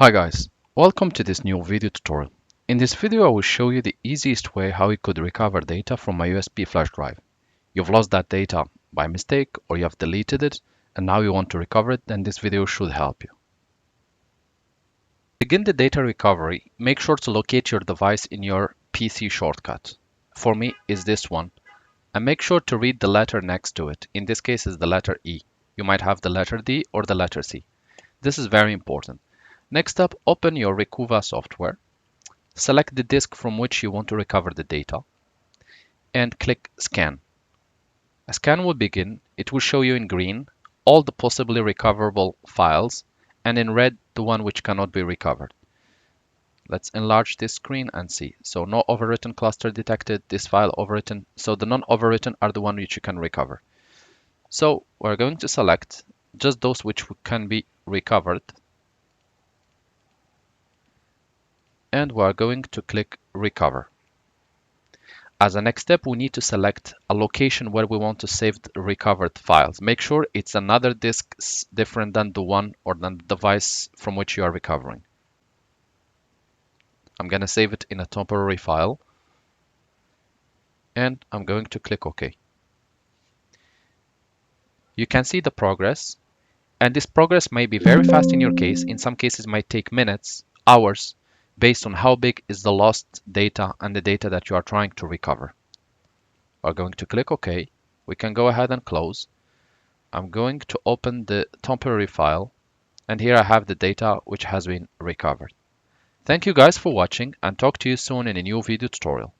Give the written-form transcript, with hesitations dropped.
Hi guys, welcome to this new video tutorial. In this video I will show you the easiest way how you could recover data from a USB flash drive. You've lost that data by mistake or you have deleted it and now you want to recover it, then this video should help you. To begin the data recovery, make sure to locate your device in your PC shortcut. For me is this one, and make sure to read the letter next to it. In this case is the letter E. You might have the letter D or the letter C. This is very important. Next up, open your Recuva software, select the disk from which you want to recover the data, and click Scan. A scan will begin. It will show you in green all the possibly recoverable files, and in red the one which cannot be recovered. Let's enlarge this screen and see. So no overwritten cluster detected, this file overwritten. So the non-overwritten are the one which you can recover. So we're going to select just those which can be recovered. And we're going to click Recover. As a next step, we need to select a location where we want to save the recovered files. Make sure it's another disk different than the one or than the device from which you are recovering. I'm going to save it in a temporary file. And I'm going to click OK. You can see the progress. And this progress may be very fast in your case. In some cases, it might take minutes, hours, based on how big is the lost data and the data that you are trying to recover. We're going to click OK. We can go ahead and close. I'm going to open the temporary file, and here I have the data which has been recovered. Thank you guys for watching, and talk to you soon in a new video tutorial.